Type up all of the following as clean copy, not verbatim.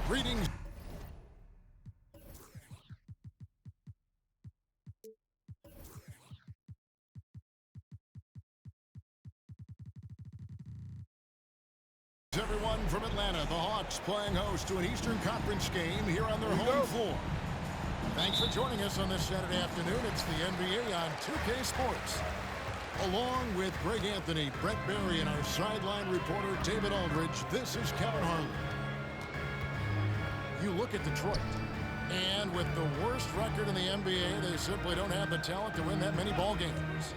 Greetings. Everyone from Atlanta, the Hawks playing host to an Eastern Conference game here on their home floor. Thanks for joining us on this Saturday afternoon. It's the NBA on 2K Sports. Along with Greg Anthony, Brett Barry, and our sideline reporter David Aldridge, this is Kevin Harlan. You look at Detroit, and with the worst record in the NBA, they simply don't have the talent to win that many ball games.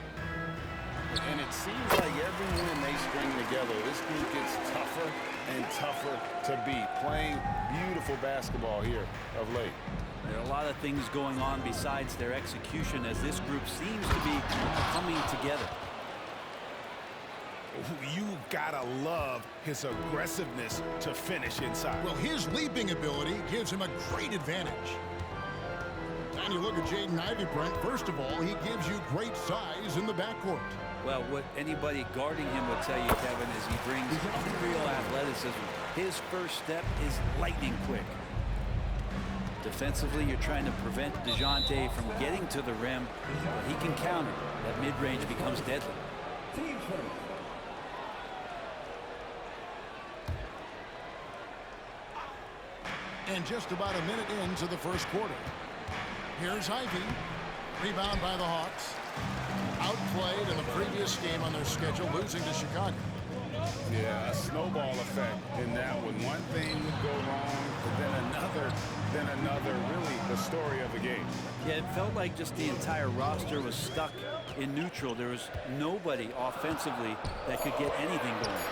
And it seems like every win they string together, this group gets tougher and tougher to beat. Playing beautiful basketball here of late. There are a lot of things going on besides their execution as this group seems to be coming together. You gotta love his aggressiveness to finish inside. Well, his leaping ability gives him a great advantage. And you look at Jaden Ivey, Brent. First of all, he gives you great size in the backcourt. Well, what anybody guarding him would tell you, Kevin, is he brings real athleticism. His first step is lightning quick. Defensively, you're trying to prevent DeJounte from getting to the rim, but he can counter. That mid-range becomes deadly. And just about a minute into the first quarter. Here's Ivey. Rebound by the Hawks. Outplayed in the previous game on their schedule, losing to Chicago. Yeah, a snowball effect in that one. One thing would go wrong, then another. Really the story of the game. Yeah, it felt like just the entire roster was stuck in neutral. There was nobody offensively that could get anything going.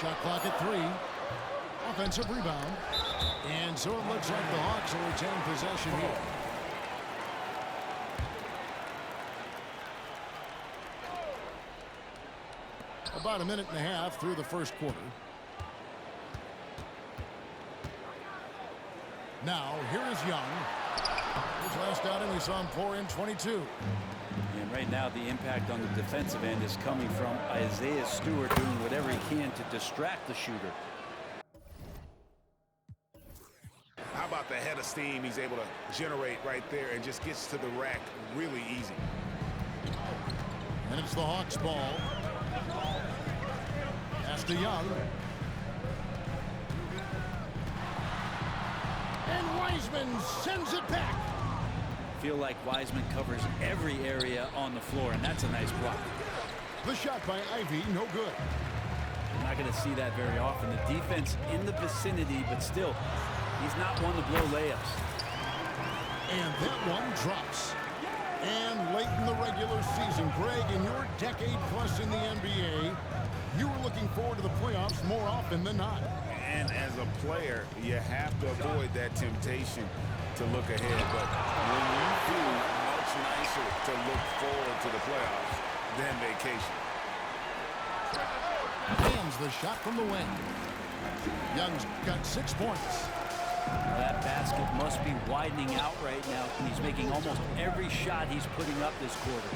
Shot clock at 3. Offensive rebound. And so it looks like the Hawks will retain possession here. About a minute and a half through the first quarter. Now, here is Young. His last outing, we saw him pour in 22. And right now, the impact on the defensive end is coming from Isaiah Stewart doing whatever he can to distract the shooter. How about the head of steam he's able to generate right there and just gets to the rack really easy. And it's the Hawks ball. Pass to Young. And Wiseman sends it back. Feel like Wiseman covers every area on the floor, and that's a nice block. The shot by Ivey, no good. You're not going to see that very often. The defense in the vicinity, but still, he's not one to blow layups. And that one drops. And late in the regular season, Greg, in your decade plus in the NBA, you were looking forward to the playoffs more often than not. And as a player, you have to avoid that temptation to look ahead. But when you do, much nicer to look forward to the playoffs than vacation. Lands the shot from the wing. Young's got 6 points. Well, that basket must be widening out right now. He's making almost every shot he's putting up this quarter.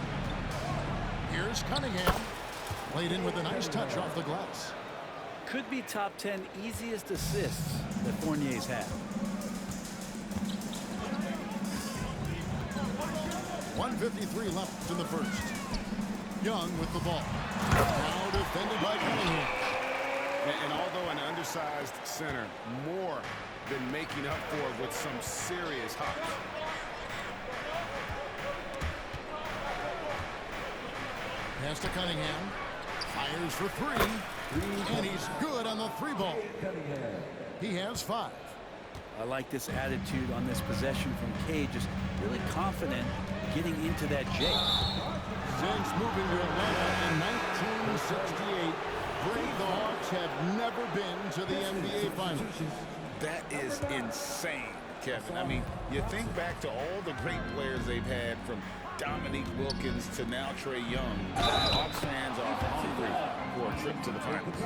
Here's Cunningham. Played in with a nice touch off the glass. Could be top 10 easiest assists that Fournier's had. 1:53 left in the first. Young with the ball. Now defended by Cunningham. And although an undersized center, more than making up for it with some serious hops. Pass to Cunningham. Fires for 3. And he's good on the 3-ball. He has 5. I like this attitude on this possession from Cade. Just really confident getting into that J. Since moving to Atlanta in 1968, the Hawks have never been to the NBA Finals. That is insane, Kevin. I mean, you think back to all the great players they've had, from Dominique Wilkins to now Trae Young. Hawks fans are hungry for a trip to the finals.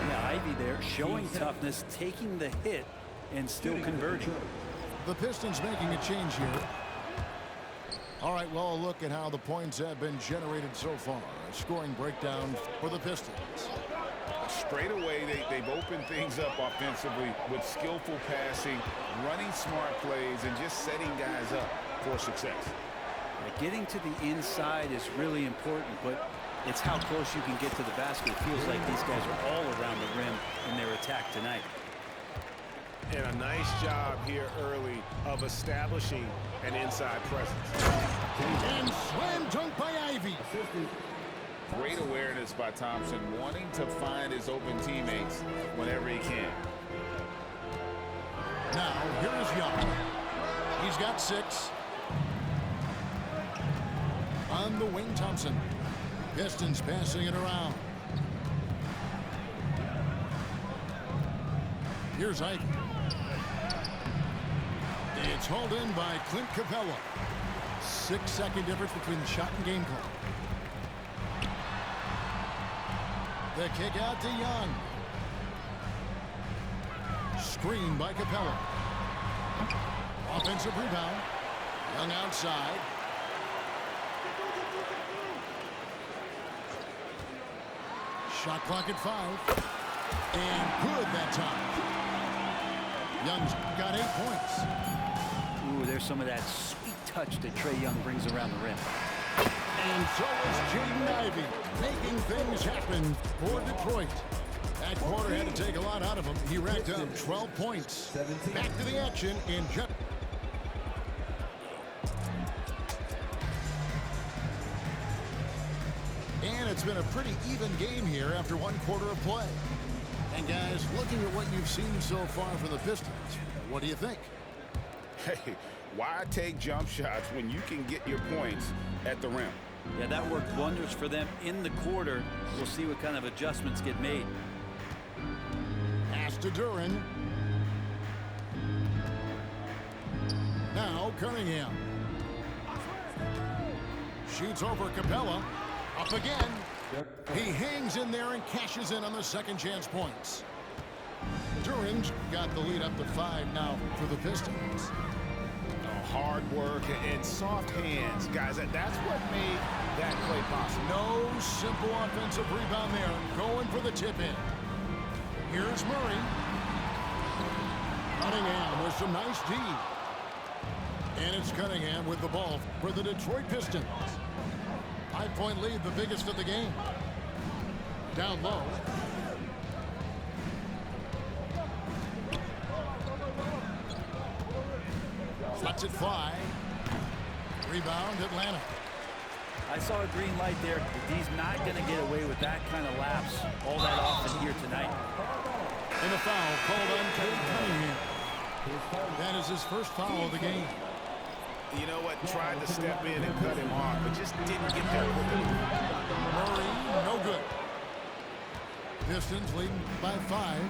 Yeah, Ivey there showing toughness, taking the hit, and still converging. The Pistons making a change here. All right, well, a look at how the points have been generated so far. A scoring breakdown for the Pistons. Straight away, they've opened things up offensively with skillful passing, running smart plays, and just setting guys up for success. Getting to the inside is really important, but it's how close you can get to the basket. It feels like these guys are all around the rim in their attack tonight. And a nice job here early of establishing an inside presence. And slam dunk by Ivy. Great awareness by Thompson, wanting to find his open teammates whenever he can. Now, here is Young. He's got 6. On the wing, Thompson. Pistons passing it around. Here's Ivy. It's hauled in by Clint Capella. 6-second difference between the shot and game clock. The kick out to Young. Screen by Capella. Offensive rebound. Young outside. Shot clock at 5. And good that time. Young's got 8 points. Ooh, there's some of that sweet touch that Trae Young brings around the rim. And so is Jaden Ivey, making things happen for Detroit. That quarter had to take a lot out of him. He racked up 12 points. Back to the action in just... And it's been a pretty even game here after 1 quarter of play. And guys, looking at what you've seen so far from the Pistons, what do you think? Hey, why take jump shots when you can get your points at the rim? Yeah, that worked wonders for them in the quarter. We'll see what kind of adjustments get made. Pass to Duran. Now Cunningham. Shoots over Capella. Up again. He hangs in there and cashes in on the second chance points. Duran's got the lead up to 5 now for the Pistons. Hard work and soft hands, guys. That's what made that play possible. No simple offensive rebound there. Going for the tip in. Here's Murray. Cunningham with some nice D. And it's Cunningham with the ball for the Detroit Pistons. 5-point lead, the biggest of the game. Down low. Lets it fly. Rebound, Atlanta. I saw a green light there. He's not going to get away with that kind of lapse all that often here tonight. And a foul called on Cade Cunningham. That is his first foul of the game. You know what? Tried to step in and cut him off, but just didn't get there quick enough. Murray, no good. Pistons leading by 5.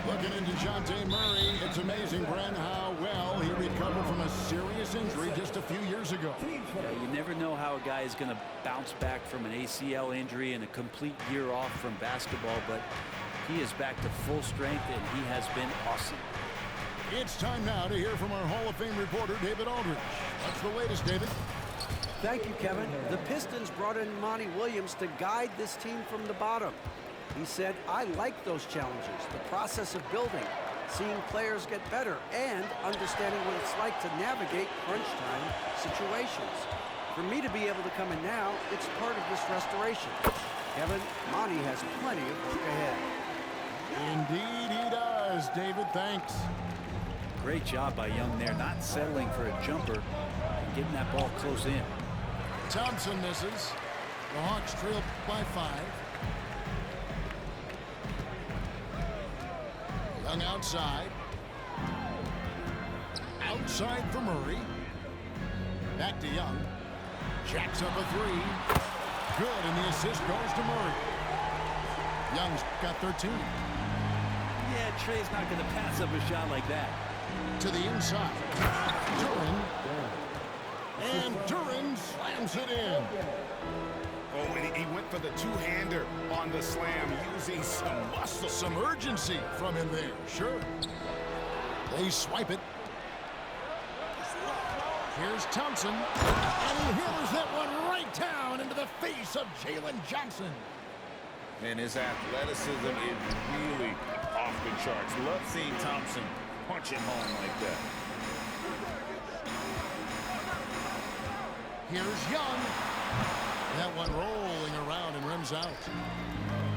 Looking into DeJounte Murray, it's amazing, Brent, how well he recovered from a serious injury just a few years ago. Yeah, you never know how a guy is going to bounce back from an ACL injury and a complete year off from basketball, but he is back to full strength, and he has been awesome. It's time now to hear from our Hall of Fame reporter, David Aldridge. What's the latest, David? Thank you, Kevin. The Pistons brought in Monty Williams to guide this team from the bottom. He said, I like those challenges, the process of building, seeing players get better, and understanding what it's like to navigate crunch time situations. For me to be able to come in now, it's part of this restoration. Kevin, Monty has plenty of work ahead. Indeed he does, David. Thanks. Great job by Young there, not settling for a jumper and getting that ball close in. Thompson misses. The Hawks trail by 5. Young outside. Outside for Murray. Back to Young. Jacks up a 3. Good, and the assist goes to Murray. Young's got 13. Yeah, Trae's not going to pass up a shot like that. To the inside. Duran. And Duran slams it in. Oh, and he went for the two-hander on the slam, using some muscle. Some urgency from him there, sure. They swipe it. Here's Thompson, and he hammers that one right down into the face of Jalen Johnson. And his athleticism is really off the charts. Love seeing Thompson punch it home like that. Here's Young. That one rolling around and rims out.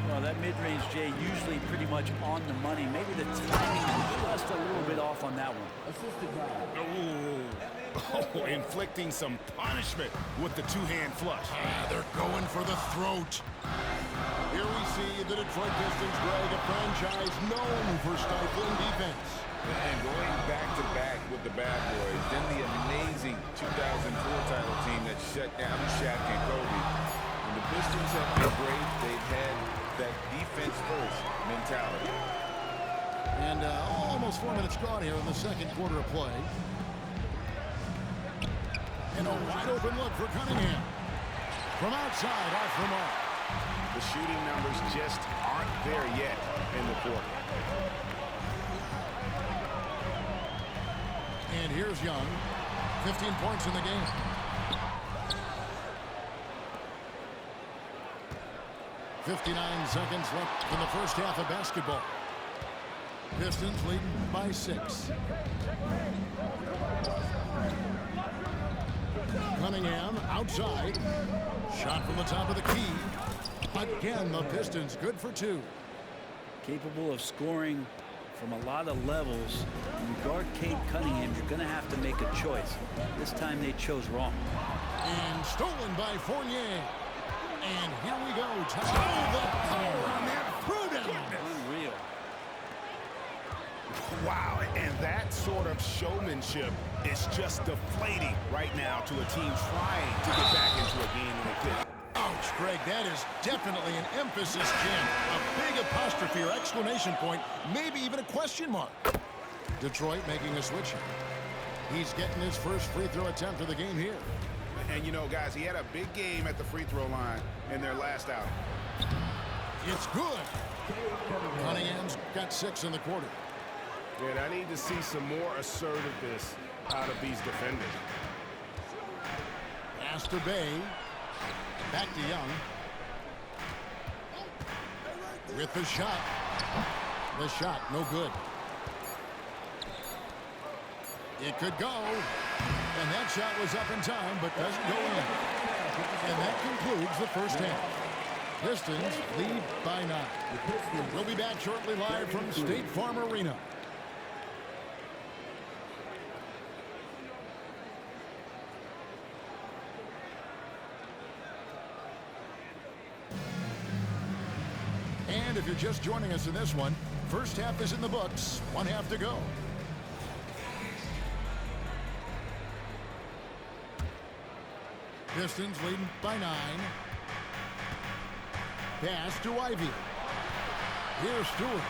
Well, that mid-range, Jay, usually pretty much on the money. Maybe the timing was just a little bit off on that one. Oh, inflicting some punishment with the two-hand flush. They're going for the throat. Here we see the Detroit Pistons drag a franchise known for stifling defense. And going back-to-back with the bad boys, then the amazing 2004 title team that shut down Shaq and Kobe. And the Pistons have been great. They've had that defense-first mentality. And almost 4 minutes gone here in the second quarter of play. And a wide-open look for Cunningham. From outside, off the mark. The shooting numbers just aren't there yet in the quarter. And here's Young. 15 points in the game. .59 seconds left in the first half of basketball. Pistons leading by 6. Cunningham outside. Shot from the top of the key. Again, the Pistons good for 2. Capable of scoring from a lot of levels. When you guard Cade Cunningham, you're going to have to make a choice. This time they chose wrong. And stolen by Fournier. And here we go. The power on that throwdown. Unreal. Wow, and that sort of showmanship is just deflating right now to a team trying to get back into a game like this. Ouch, Greg, that is definitely an emphasis jam. A big apostrophe or exclamation point, maybe even a question mark. Detroit making a switch here. He's getting his first free throw attempt of the game here. And you know, guys, he had a big game at the free throw line in their last outing. It's good. Cunningham's got 6 in the quarter. And I need to see some more assertiveness out of these defenders. Pass to Bay. Back to Young. With the shot. The shot, no good. It could go. And that shot was up in time, but doesn't go in. And that concludes the first half. Pistons lead by 9. We'll be back shortly live from State Farm Arena. And if you're just joining us in this one, first half is in the books, 1 half to go. Pistons leading by 9. Pass to Ivy. Here's Stewart.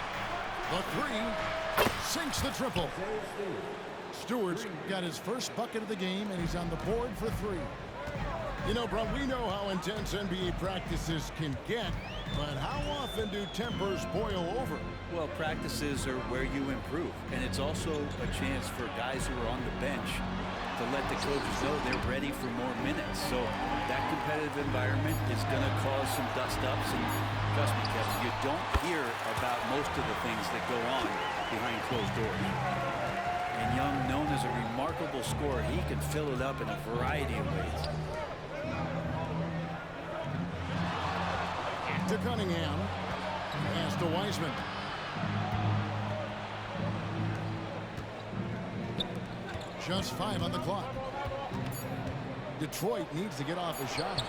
The 3 sinks the triple. Stewart's got his first bucket of the game, and he's on the board for 3. You know, bro, we know how intense NBA practices can get, but how often do tempers boil over? Well, practices are where you improve, and it's also a chance for guys who are on the bench to let the coaches know they're ready for more minutes. So that competitive environment is going to cause some dust-ups, and trust me, Kevin, you don't hear about most of the things that go on behind closed doors. And Young, known as a remarkable scorer, he can fill it up in a variety of ways. To Cunningham. Pass to Wiseman. Just 5 on the clock. Detroit needs to get off a shot.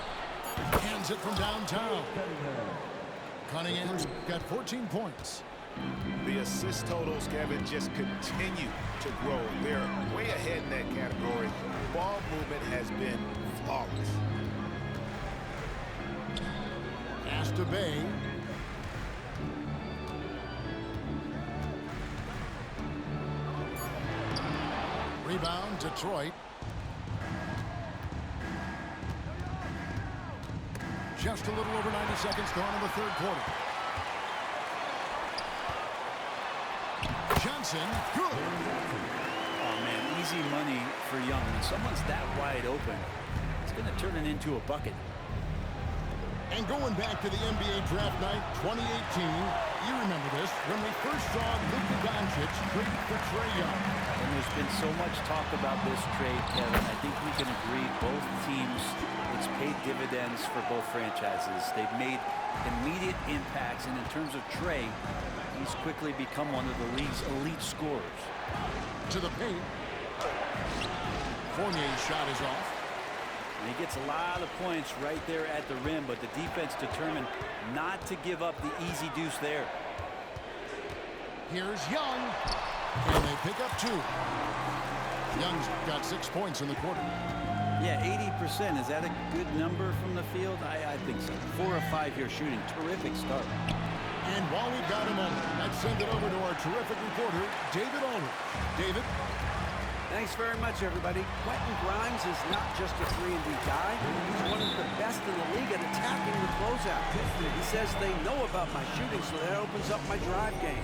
Hands it from downtown. Cunningham's got 14 points. The assist totals, Kevin, just continue to grow. They're way ahead in that category. Ball movement has been flawless. Pass to Bay. Rebound, Detroit. Just a little over 90 seconds gone in the third quarter. Johnson, good. Oh, man, easy money for Young. When someone's that wide open, it's going to turn it into a bucket. And going back to the NBA draft night 2018, you remember this, when we first saw Luka Doncic traded for Trae Young. And there's been so much talk about this trade, Kevin. I think we can agree both teams, it's paid dividends for both franchises. They've made immediate impacts, and in terms of Trae, he's quickly become one of the league's elite scorers. To the paint. Fournier's shot is off. And he gets a lot of points right there at the rim, but the defense determined not to give up the easy deuce there. Here's Young, and they pick up 2. Young's got 6 points in the quarter. Yeah, 80%. Is that a good number from the field? I think so. 4 of 5 here shooting. Terrific start. And while we've got him on, let's send it over to our terrific reporter, David Aldridge. David? Thanks very much, everybody. Quentin Grimes is not just a 3-and-D guy. He's one of the best in the league at attacking the closeout. He says they know about my shooting, so that opens up my drive game.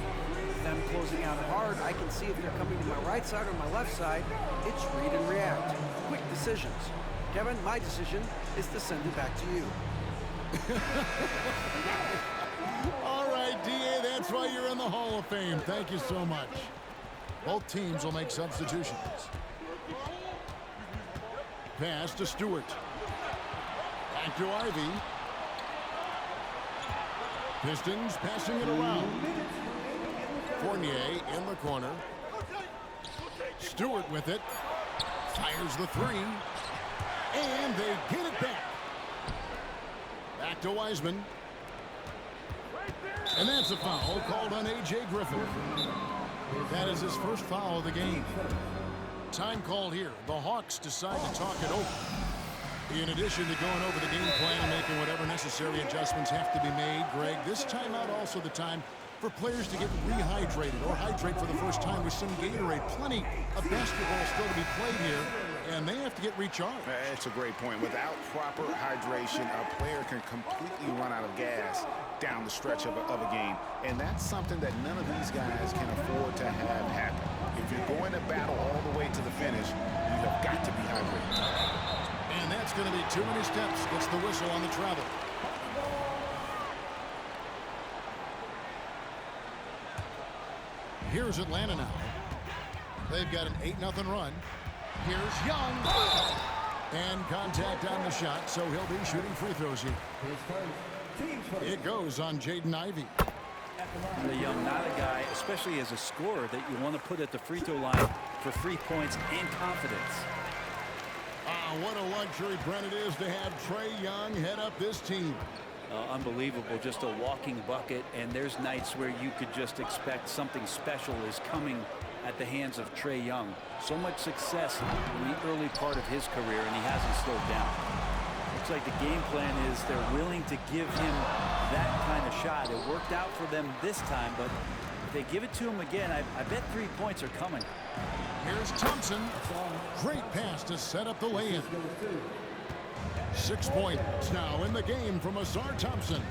With them closing out hard, I can see if they're coming to my right side or my left side. It's read and react. Quick decisions. Kevin, my decision is to send it back to you. All right, D.A., that's why you're in the Hall of Fame. Thank you so much. Both teams will make substitutions. Pass to Stewart. Back to Ivy. Pistons passing it around. Fournier in the corner. Stewart with it. Fires the 3. And they get it back. Back to Wiseman. And that's a foul called on A.J. Griffin. That is his first foul of the game. Time called here. The Hawks decide to talk it over. In addition to going over the game plan and making whatever necessary adjustments have to be made, Greg, this timeout also the time for players to get rehydrated or hydrate for the first time with some Gatorade. Plenty of basketball still to be played here, and they have to get recharged. That's a great point. Without proper hydration, a player can completely run out of gas down the stretch of a game. And that's something that none of these guys can afford to have happen. If you're going to battle all the way to the finish, you have got to be hydrated. And that's going to be too many steps. Gets the whistle on the travel. Here's Atlanta now. They've got an 8-0 run. Here's Young. And contact on the shot, so he'll be shooting free throws here. It goes on Jaden Ivey. The Young, not a guy, especially as a scorer, that you want to put at the free throw line for free points and confidence. What a luxury, Brent, it is to have Trae Young head up this team. Unbelievable, just a walking bucket, and there's nights where you could just expect something special is coming at the hands of Trae Young. So much success in the early part of his career, and he hasn't slowed down. Looks like the game plan is they're willing to give him that kind of shot. It worked out for them this time, but if they give it to him again, I bet 3 points are coming. Here's Thompson. Great pass to set up the lay-in. 6 points now in the game from Asar Thompson.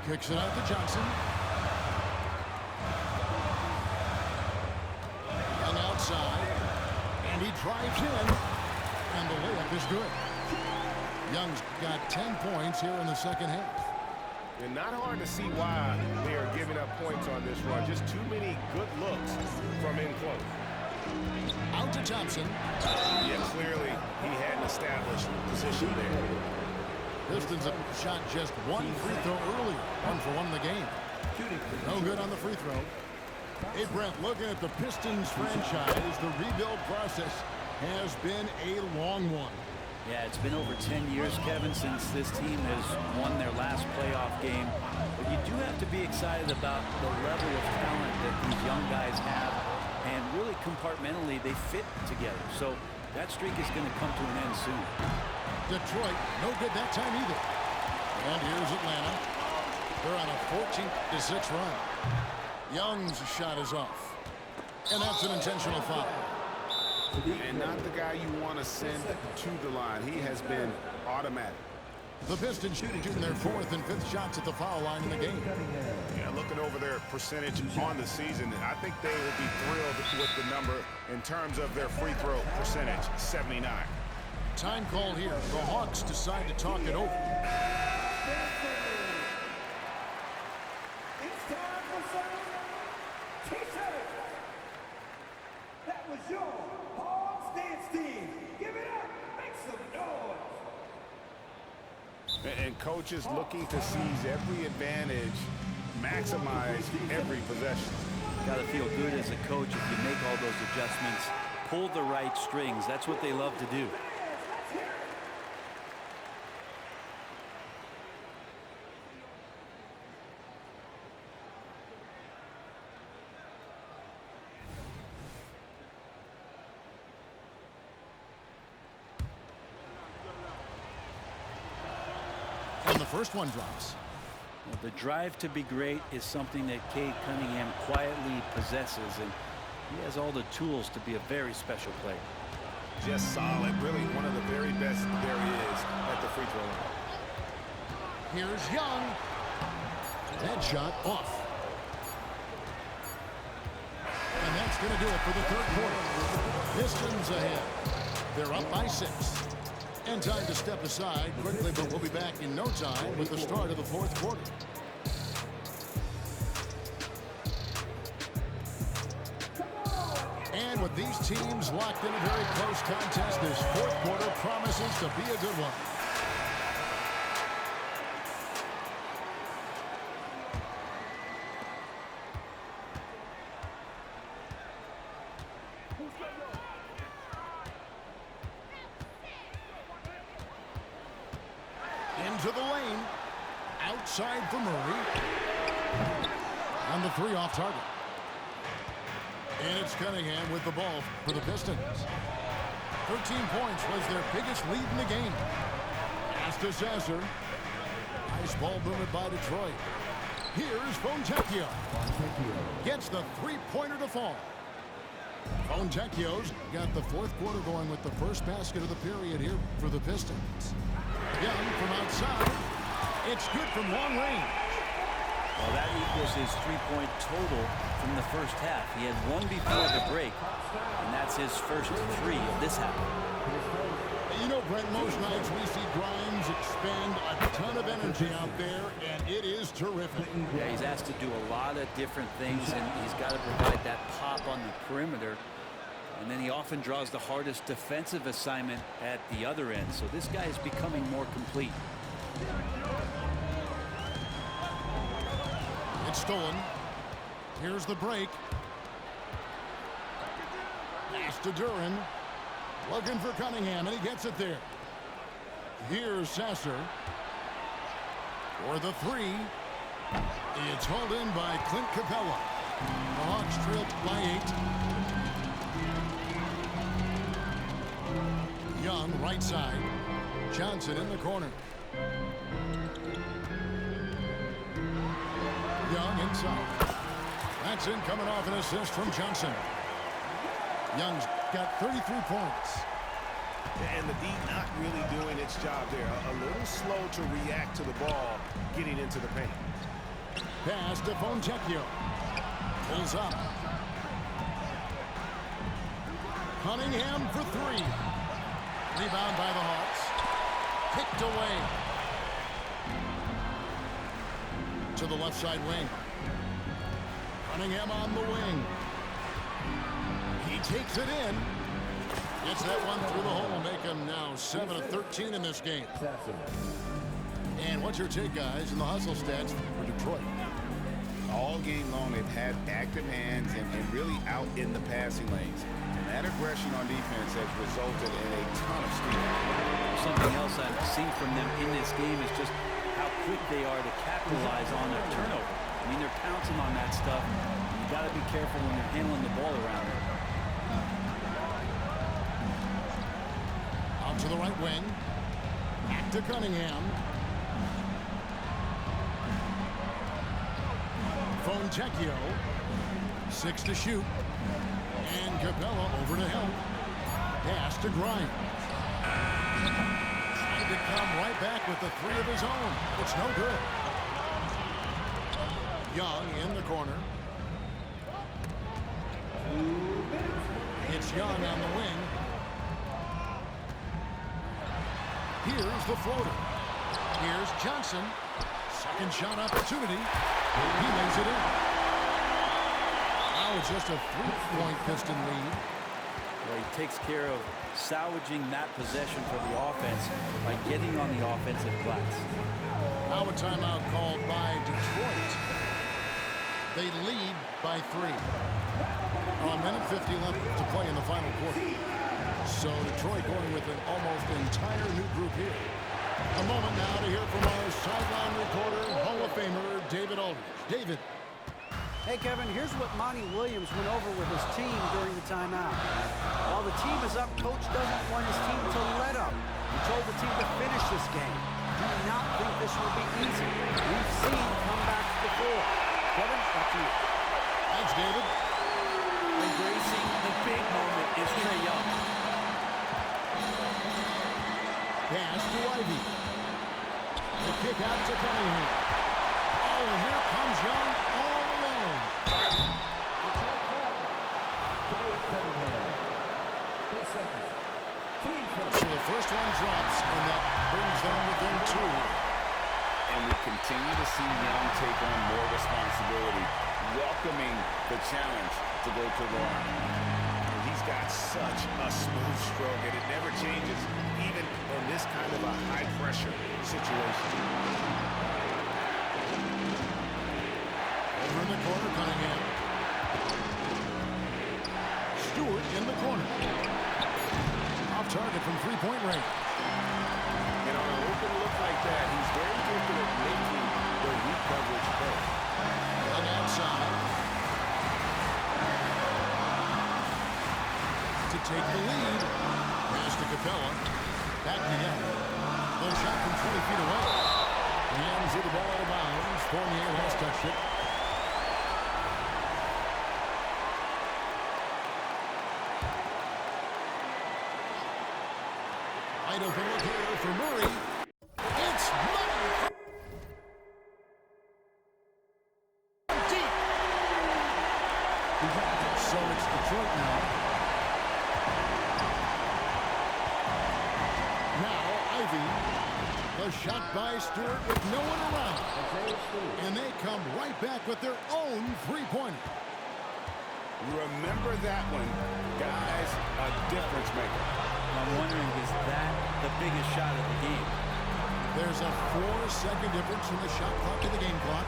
Kicks it out to Johnson. Young outside. And he drives in. And the layup is good. Young's got 10 points here in the second half. And not hard to see why they are giving up points on this run. Just too many good looks from in close. Out to Thompson. Yeah, clearly he had an established position there. Pistons have shot just 1 free throw earlier. 1 for 1 in the game. No good on the free throw. Hey, Brent, looking at the Pistons franchise, the rebuild process has been a long one. Yeah, it's been over 10 years, Kevin, since this team has won their last playoff game. But you do have to be excited about the level of talent that these young guys have. And really compartmentally, they fit together. So that streak is going to come to an end soon. Detroit, no good that time either. And here's Atlanta. They're on a 14-6 run. Young's shot is off. And that's an intentional foul. And not the guy you want to send to the line. He has been automatic. The Pistons shooting their 4th and 5th shots at the foul line in the game. Yeah, looking over their percentage on the season, I think they will be thrilled with the number in terms of their free throw percentage, 79. Time called here. The Hawks decide to talk it over. It's time for some T-shirts. That was your Hawks dance team. Give it up. Make some noise. And coaches looking to seize every advantage, maximize every possession. Got to feel good as a coach if you make all those adjustments. Pull the right strings. That's what they love to do. And the first one drops. Well, the drive to be great is something that Cade Cunningham quietly possesses, and he has all the tools to be a very special player. Just solid, really one of the very best there is at the free throw line. Here's Young. That shot off. And that's going to do it for the 3rd quarter. Pistons ahead. They're up by 6. And time to step aside quickly, but we'll be back in no time with the start of the 4th quarter. And with these teams locked in a very close contest, this 4th quarter promises to be a good one. Into the lane. Outside for Murray. On the 3 off target. And it's Cunningham with the ball for the Pistons. 13 points was their biggest lead in the game. Pass to Sasser. Nice ball boomed by Detroit. Here's Fontecchio. Gets the 3-pointer to fall. Fontecchio's got the 4th quarter going with the first basket of the period here for the Pistons. Young from outside. It's good from long range. Well, that equals his 3-point total from the first half. He had 1 before the break, and that's his first 3 of this half. You know, Brent, most nights we see Grimes expend a ton of energy out there, and it is terrific. Yeah, he's asked to do a lot of different things, and he's got to provide that pop on the perimeter. And then he often draws the hardest defensive assignment at the other end. So this guy is becoming more complete. It's stolen. Here's the break. Pass to Duran. Looking for Cunningham, and he gets it there. Here's Sasser. For the 3. It's hauled in by Clint Capella. The Hawks trail by 8. Young, right side. Johnson in the corner. Young inside. That's in, coming off an assist from Johnson. Young's got 33 points. And the D not really doing its job there. A little slow to react to the ball getting into the paint. Pass to Fontecchio. Pulls up. Cunningham for 3. Rebound by the Hawks. Kicked away. To the left side wing. Cunningham on the wing. He takes it in. Gets that one through the hole, make him now 7 of 13 in this game. And what's your take, guys, in the hustle stats for Detroit? All game long, they've had active hands and really out in the passing lanes. And that aggression on defense has resulted in a ton of steals. Something else I've seen from them in this game is just how quick they are to capitalize on a turnover. I mean, they're pouncing on that stuff. You got to be careful when you're handling the ball around them. Out to the right wing. Back to Cunningham. Fontecchio. 6 to shoot. And Capella over to help. Pass to Grimes. to come right back with the three of his own. It's no good. Young in the corner. It's Young on the wing. Here's the floater. Here's Johnson. Second shot opportunity. He lays it in. Now it's just a 3-point Piston lead. Well, he takes care of salvaging that possession for the offense by getting on the offensive glass. Now a timeout called by Detroit. They lead by 3. A minute 50 left to play in the final quarter. So Detroit going with an almost entire new group here. A moment now to hear from our sideline reporter, Hall of Famer David Aldridge. David. Hey, Kevin, here's what Monty Williams went over with his team during the timeout. While the team is up, Coach doesn't want his team to let up. He told the team to finish this game. Do not think this will be easy. We've seen comebacks before. Kevin, back to you. Thanks, David. Embracing the big moment is Trae Young. Pass to Ivy. The kick out to Cunningham. Oh, and here comes Young all alone. So the first one drops, and that brings them within 2. And we continue to see Young take on more responsibility, welcoming the challenge to go to the line. He's got such a smooth stroke, and it never changes, even in this kind of a high-pressure situation. Over in the corner, Cunningham. Stewart in the corner. Off target from three-point range. And on an open look like that, he's very gifted at making the weak coverage play. On the outside. To take the lead. Pass to Capella. Back to Young. The shot from 20 feet away. Young's hit the ball out of bounds. Fournier has touched it. Wide open look here for Murray. It's Murray. Deep. So it's Detroit now. Now Ivy. The shot by Stewart with no one around. And they come right back with their own three-pointer. Remember that one, guys, a difference maker. I'm wondering, is that the biggest shot of the game? There's a 4-second difference from the shot clock to the game clock.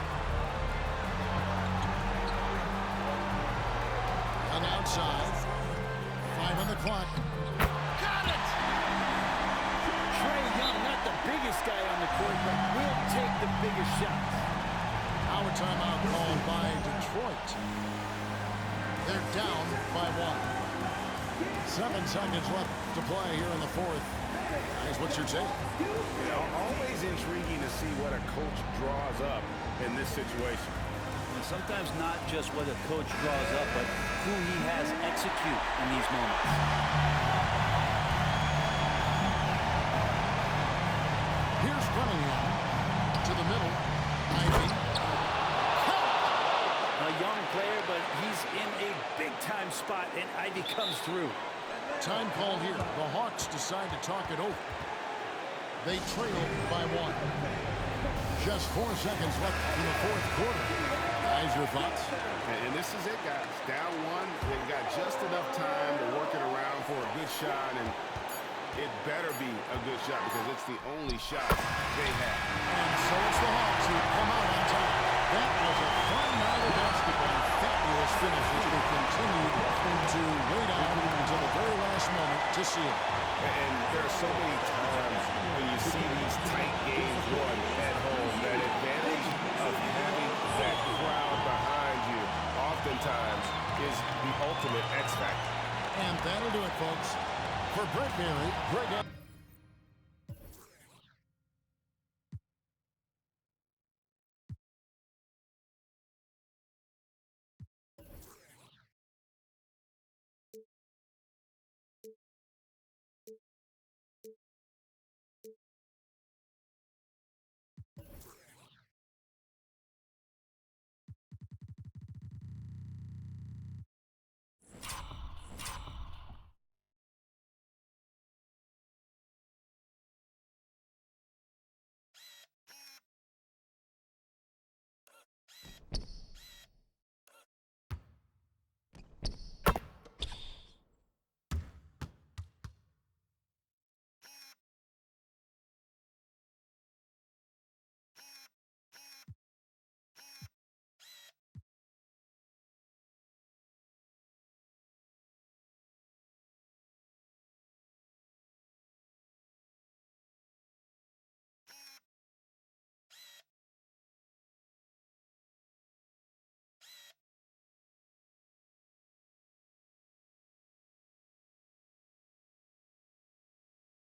And outside. 5 on the clock. Got it! Trae Young, not the biggest guy on the court, but will take the biggest shots. Now a timeout called by Detroit. They're down by 1. 7 seconds left to play here in the fourth. Guys, what's your take? You know, always intriguing to see what a coach draws up in this situation. And sometimes not just what a coach draws up, but who he has execute in these moments. Here's Cunningham to the middle. Ivy. A young player, but he's in a big-time spot, and Ivy comes through. Time called here. The Hawks decide to talk it over. They trail by 1. Just 4 seconds left in the fourth quarter. Guys, your thoughts? And this is it, guys. Down 1. They've got just enough time to work it around for a good shot, and it better be a good shot because it's the only shot they have. And so it's the Hawks who come out on top. That was a fun night of basketball. Fabulous finish as we continued to wait on until the very last moment to see it. And there are so many times when you see these tight games won at home, that advantage of having that crowd behind you oftentimes is the ultimate X factor. And that'll do it, folks. For Brent Berry, Greg...